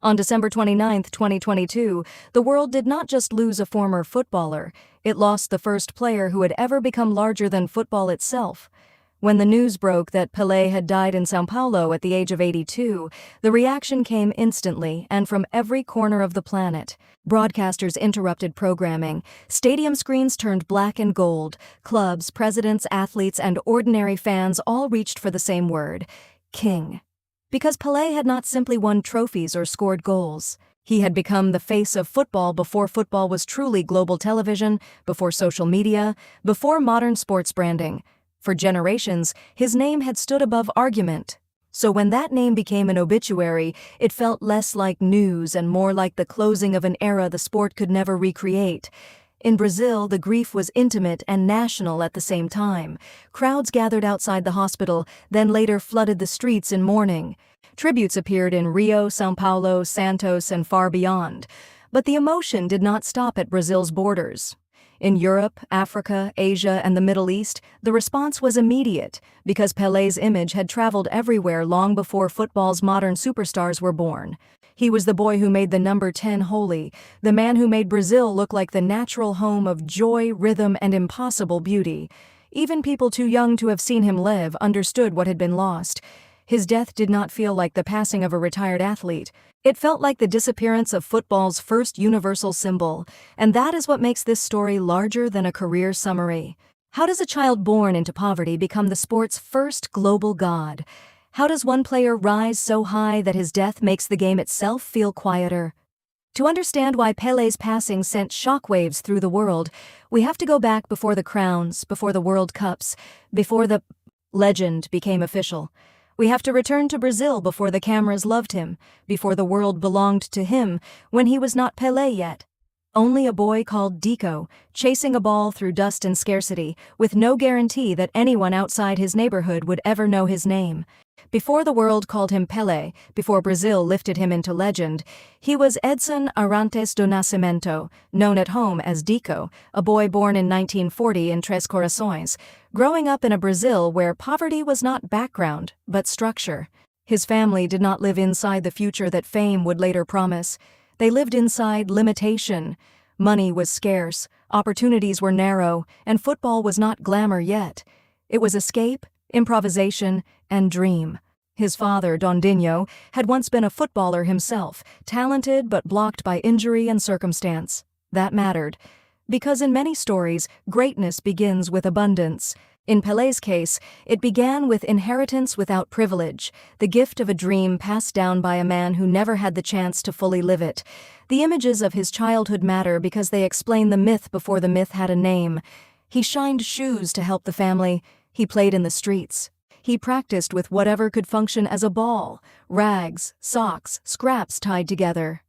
On December 29, 2022, the world did not just lose a former footballer, it lost the first player who had ever become larger than football itself. When the news broke that Pelé had died in São Paulo at the age of 82, the reaction came instantly and from every corner of the planet. Broadcasters interrupted programming, stadium screens turned black and gold, clubs, presidents, athletes, and ordinary fans all reached for the same word: king. Because Pelé had not simply won trophies or scored goals. He had become the face of football before football was truly global television, before social media, before modern sports branding. For generations, his name had stood above argument. So when that name became an obituary, it felt less like news and more like the closing of an era the sport could never recreate. In Brazil, the grief was intimate and national at the same time. Crowds gathered outside the hospital, then later flooded the streets in mourning. Tributes appeared in Rio, São Paulo, Santos, and far beyond. But the emotion did not stop at Brazil's borders. In Europe, Africa, Asia, and the Middle East, the response was immediate, because Pelé's image had traveled everywhere long before football's modern superstars were born. He was the boy who made the number 10 holy, the man who made Brazil look like the natural home of joy, rhythm, and impossible beauty. Even people too young to have seen him live understood what had been lost. His death did not feel like the passing of a retired athlete. It felt like the disappearance of football's first universal symbol, and that is what makes this story larger than a career summary. How does a child born into poverty become the sport's first global god? How does one player rise so high that his death makes the game itself feel quieter? To understand why Pelé's passing sent shockwaves through the world, we have to go back before the crowns, before the World Cups, before the legend became official. We have to return to Brazil before the cameras loved him, before the world belonged to him, when he was not Pelé yet. Only a boy called Dico, chasing a ball through dust and scarcity, with no guarantee that anyone outside his neighborhood would ever know his name. Before the world called him Pelé, before Brazil lifted him into legend, he was Edson Arantes do Nascimento, known at home as Dico, a boy born in 1940 in Três Corações, growing up in a Brazil where poverty was not background, but structure. His family did not live inside the future that fame would later promise. They lived inside limitation. Money was scarce, opportunities were narrow, and football was not glamour yet. It was escape, improvisation, and dream. His father, Dondinho, had once been a footballer himself, talented but blocked by injury and circumstance. That mattered. Because in many stories, greatness begins with abundance. In Pelé's case, it began with inheritance without privilege, the gift of a dream passed down by a man who never had the chance to fully live it. The images of his childhood matter because they explain the myth before the myth had a name. He shined shoes to help the family. He played in the streets. He practiced with whatever could function as a ball: rags, socks, scraps tied together.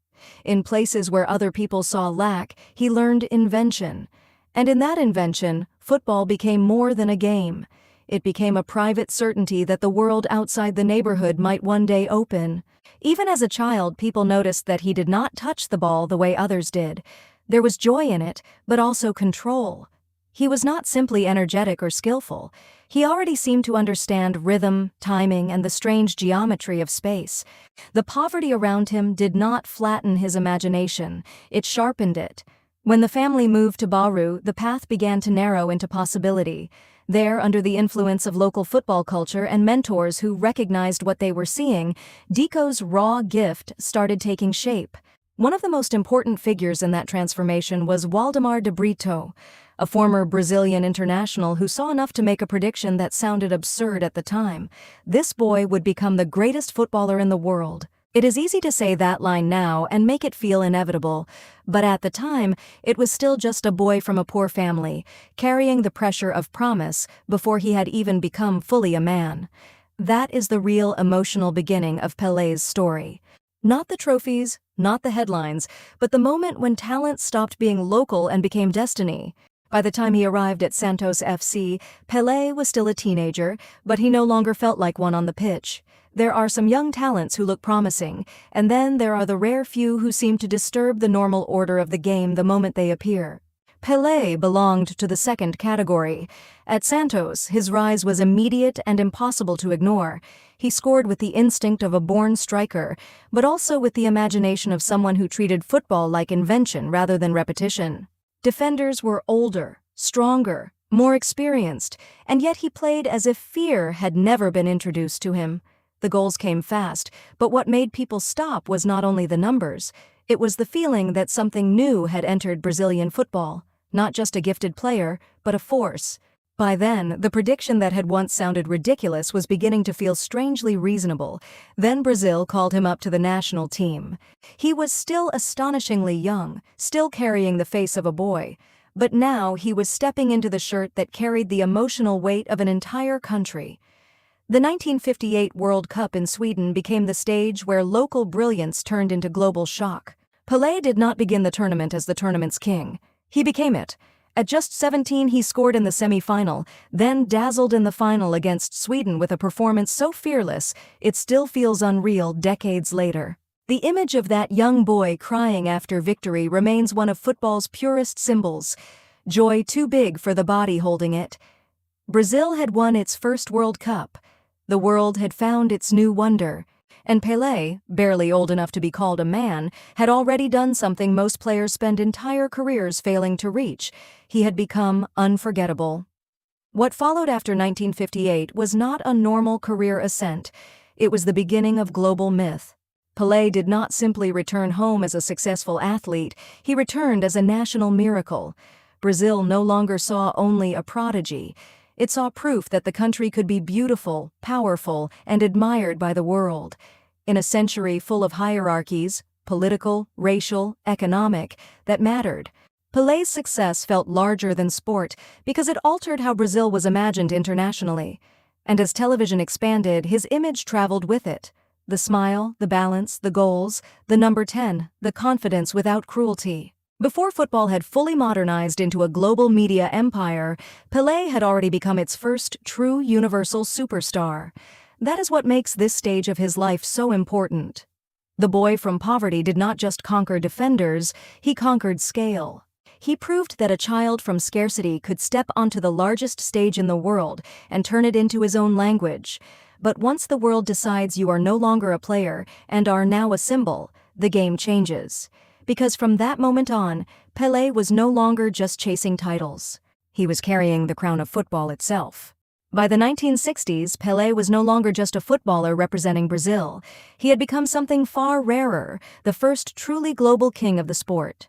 In places where other people saw lack, he learned invention. And in that invention, football became more than a game. It became a private certainty that the world outside the neighborhood might one day open. Even as a child, people noticed that he did not touch the ball the way others did. There was joy in it, but also control. He was not simply energetic or skillful. He already seemed to understand rhythm, timing, and the strange geometry of space. The poverty around him did not flatten his imagination, it sharpened it. When the family moved to Bauru, the path began to narrow into possibility. There, under the influence of local football culture and mentors who recognized what they were seeing, Dico's raw gift started taking shape. One of the most important figures in that transformation was Waldemar de Brito, a former Brazilian international who saw enough to make a prediction that sounded absurd at the time. This boy would become the greatest footballer in the world. It is easy to say that line now and make it feel inevitable, but at the time, it was still just a boy from a poor family, carrying the pressure of promise before he had even become fully a man. That is the real emotional beginning of Pelé's story. Not the trophies, not the headlines, but the moment when talent stopped being local and became destiny. By the time he arrived at Santos FC, Pelé was still a teenager, but he no longer felt like one on the pitch. There are some young talents who look promising, and then there are the rare few who seem to disturb the normal order of the game the moment they appear. Pelé belonged to the second category. At Santos, his rise was immediate and impossible to ignore. He scored with the instinct of a born striker, but also with the imagination of someone who treated football like invention rather than repetition. Defenders were older, stronger, more experienced, and yet he played as if fear had never been introduced to him. The goals came fast, but what made people stop was not only the numbers. It was the feeling that something new had entered Brazilian football. Not just a gifted player, but a force. By then, the prediction that had once sounded ridiculous was beginning to feel strangely reasonable. Then Brazil called him up to the national team. He was still astonishingly young, still carrying the face of a boy. But now he was stepping into the shirt that carried the emotional weight of an entire country. The 1958 World Cup in Sweden became the stage where local brilliance turned into global shock. Pelé did not begin the tournament as the tournament's king. He became it. At just 17, he scored in the semi-final, then dazzled in the final against Sweden with a performance so fearless, it still feels unreal decades later. The image of that young boy crying after victory remains one of football's purest symbols. Joy too big for the body holding it. Brazil had won its first World Cup. The world had found its new wonder. And Pelé, barely old enough to be called a man, had already done something most players spend entire careers failing to reach. He had become unforgettable. What followed after 1958 was not a normal career ascent. It was the beginning of global myth. Pelé did not simply return home as a successful athlete, he returned as a national miracle. Brazil no longer saw only a prodigy. It saw proof that the country could be beautiful, powerful, and admired by the world. In a century full of hierarchies, political, racial, economic, that mattered, Pelé's success felt larger than sport because it altered how Brazil was imagined internationally. And as television expanded, his image traveled with it. The smile, the balance, the goals, the number 10, the confidence without cruelty. Before football had fully modernized into a global media empire, Pelé had already become its first true universal superstar. That is what makes this stage of his life so important. The boy from poverty did not just conquer defenders, he conquered scale. He proved that a child from scarcity could step onto the largest stage in the world and turn it into his own language. But once the world decides you are no longer a player and are now a symbol, the game changes. Because from that moment on, Pelé was no longer just chasing titles. He was carrying the crown of football itself. By the 1960s, Pelé was no longer just a footballer representing Brazil. He had become something far rarer, the first truly global king of the sport.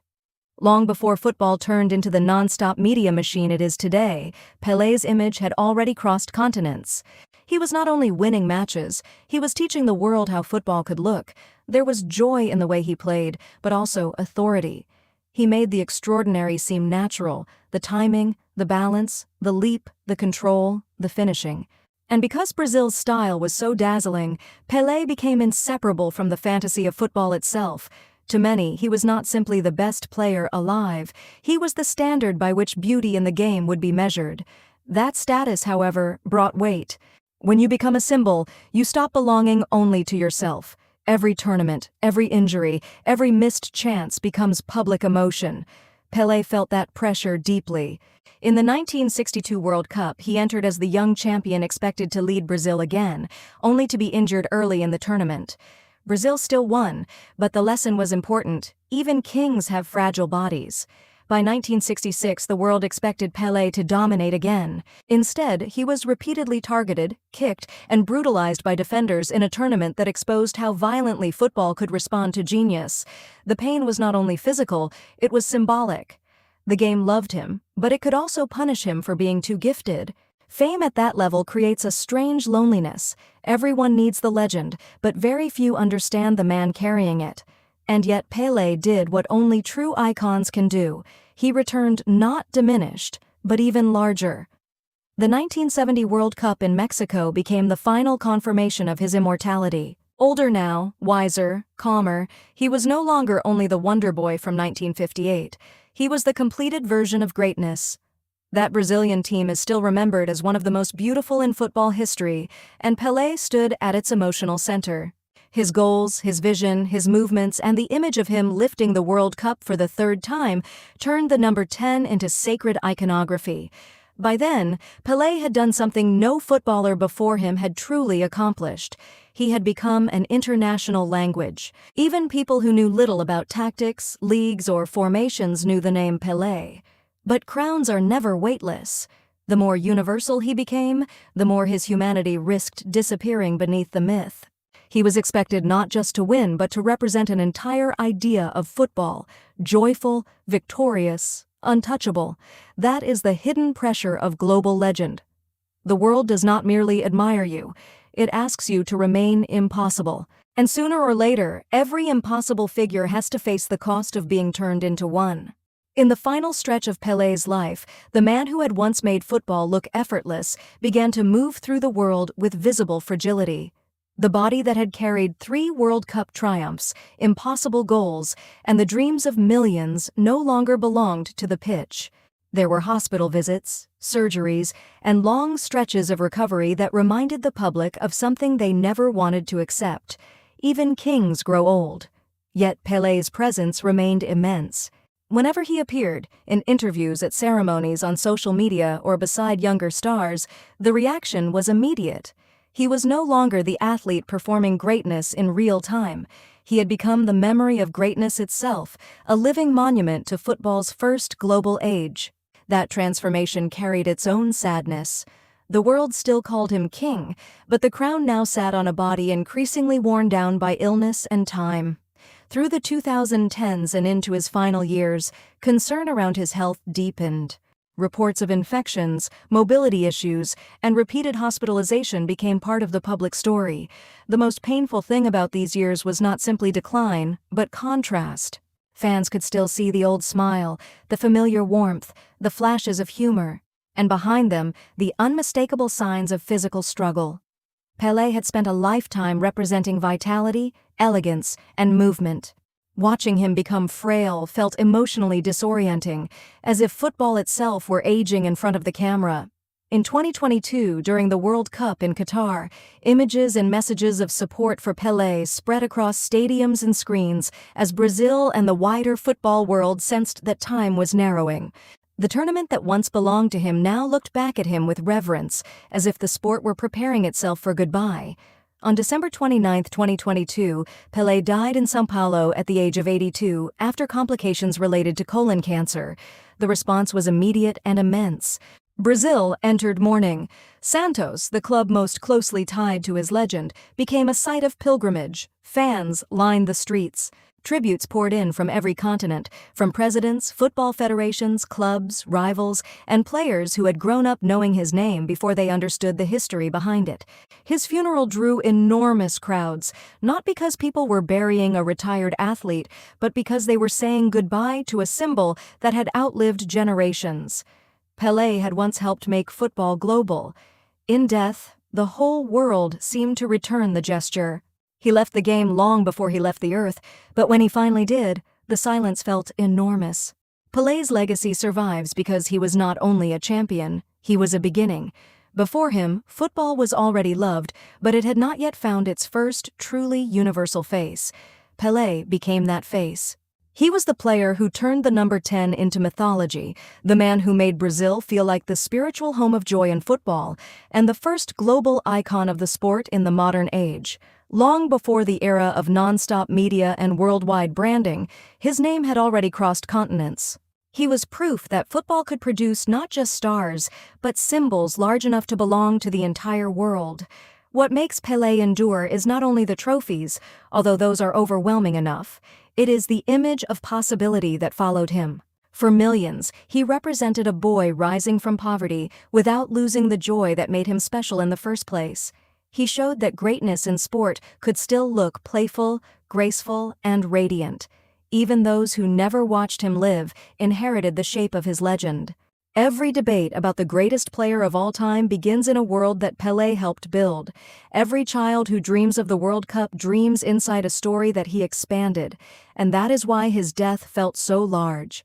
Long before football turned into the non-stop media machine it is today, Pelé's image had already crossed continents. He was not only winning matches, he was teaching the world how football could look. There was joy in the way he played, but also authority. He made the extraordinary seem natural, the timing, the balance, the leap, the control, the finishing. And because Brazil's style was so dazzling, Pelé became inseparable from the fantasy of football itself. To many, he was not simply the best player alive, he was the standard by which beauty in the game would be measured. That status, however, brought weight. When you become a symbol, you stop belonging only to yourself. Every tournament, every injury, every missed chance becomes public emotion. Pelé felt that pressure deeply. In the 1962 World Cup, he entered as the young champion expected to lead Brazil again, only to be injured early in the tournament. Brazil still won, but the lesson was important. Even kings have fragile bodies. By 1966, the world expected Pelé to dominate again. Instead, he was repeatedly targeted, kicked, and brutalized by defenders in a tournament that exposed how violently football could respond to genius. The pain was not only physical, it was symbolic. The game loved him, but it could also punish him for being too gifted. Fame at that level creates a strange loneliness. Everyone needs the legend, but very few understand the man carrying it. And yet Pelé did what only true icons can do. He returned not diminished, but even larger. The 1970 World Cup in Mexico became the final confirmation of his immortality. Older now, wiser, calmer, he was no longer only the wonder boy from 1958. He was the completed version of greatness. That Brazilian team is still remembered as one of the most beautiful in football history, and Pelé stood at its emotional center. His goals, his vision, his movements, and the image of him lifting the World Cup for the third time turned the number 10 into sacred iconography. By then, Pelé had done something no footballer before him had truly accomplished. He had become an international language. Even people who knew little about tactics, leagues, or formations knew the name Pelé. But crowns are never weightless. The more universal he became, the more his humanity risked disappearing beneath the myth. He was expected not just to win but to represent an entire idea of football, joyful, victorious, untouchable. That is the hidden pressure of global legend. The world does not merely admire you, it asks you to remain impossible. And sooner or later, every impossible figure has to face the cost of being turned into one. In the final stretch of Pelé's life, the man who had once made football look effortless began to move through the world with visible fragility. The body that had carried 3 World Cup triumphs, impossible goals, and the dreams of millions no longer belonged to the pitch. There were hospital visits, surgeries, and long stretches of recovery that reminded the public of something they never wanted to accept. Even kings grow old. Yet Pelé's presence remained immense. Whenever he appeared, in interviews, at ceremonies, on social media, or beside younger stars, the reaction was immediate. He was no longer the athlete performing greatness in real time. He had become the memory of greatness itself, a living monument to football's first global age. That transformation carried its own sadness. The world still called him king, but the crown now sat on a body increasingly worn down by illness and time. Through the 2010s and into his final years, concern around his health deepened. Reports of infections, mobility issues, and repeated hospitalization became part of the public story. The most painful thing about these years was not simply decline, but contrast. Fans could still see the old smile, the familiar warmth, the flashes of humor, and behind them, the unmistakable signs of physical struggle. Pelé had spent a lifetime representing vitality, elegance, and movement. Watching him become frail felt emotionally disorienting, as if football itself were aging in front of the camera. In 2022, during the World Cup in Qatar, images and messages of support for Pelé spread across stadiums and screens as Brazil and the wider football world sensed that time was narrowing. The tournament that once belonged to him now looked back at him with reverence, as if the sport were preparing itself for goodbye. On December 29, 2022, Pelé died in São Paulo at the age of 82 after complications related to colon cancer. The response was immediate and immense. Brazil entered mourning. Santos, the club most closely tied to his legend, became a site of pilgrimage. Fans lined the streets. Tributes poured in from every continent, from presidents, football federations, clubs, rivals, and players who had grown up knowing his name before they understood the history behind it. His funeral drew enormous crowds, not because people were burying a retired athlete, but because they were saying goodbye to a symbol that had outlived generations. Pelé had once helped make football global. In death, the whole world seemed to return the gesture. He left the game long before he left the earth, but when he finally did, the silence felt enormous. Pelé's legacy survives because he was not only a champion, he was a beginning. Before him, football was already loved, but it had not yet found its first truly universal face. Pelé became that face. He was the player who turned the number 10 into mythology, the man who made Brazil feel like the spiritual home of joy in football, and the first global icon of the sport in the modern age. Long before the era of non-stop media and worldwide branding, his name had already crossed continents. He was proof that football could produce not just stars, but symbols large enough to belong to the entire world. What makes Pelé endure is not only the trophies, although those are overwhelming enough. It is the image of possibility that followed him. For millions, he represented a boy rising from poverty without losing the joy that made him special in the first place. He showed that greatness in sport could still look playful, graceful, and radiant. Even those who never watched him live inherited the shape of his legend. Every debate about the greatest player of all time begins in a world that Pelé helped build. Every child who dreams of the World Cup dreams inside a story that he expanded, and that is why his death felt so large.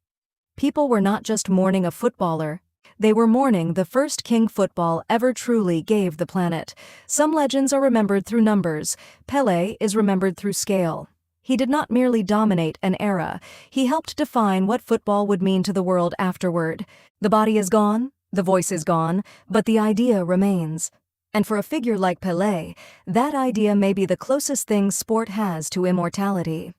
People were not just mourning a footballer. They were mourning the first king football ever truly gave the planet. Some legends are remembered through numbers. Pele is remembered through scale. He did not merely dominate an era, he helped define what football would mean to the world afterward. The body is gone, the voice is gone, but the idea remains. And for a figure like Pelé, that idea may be the closest thing sport has to immortality.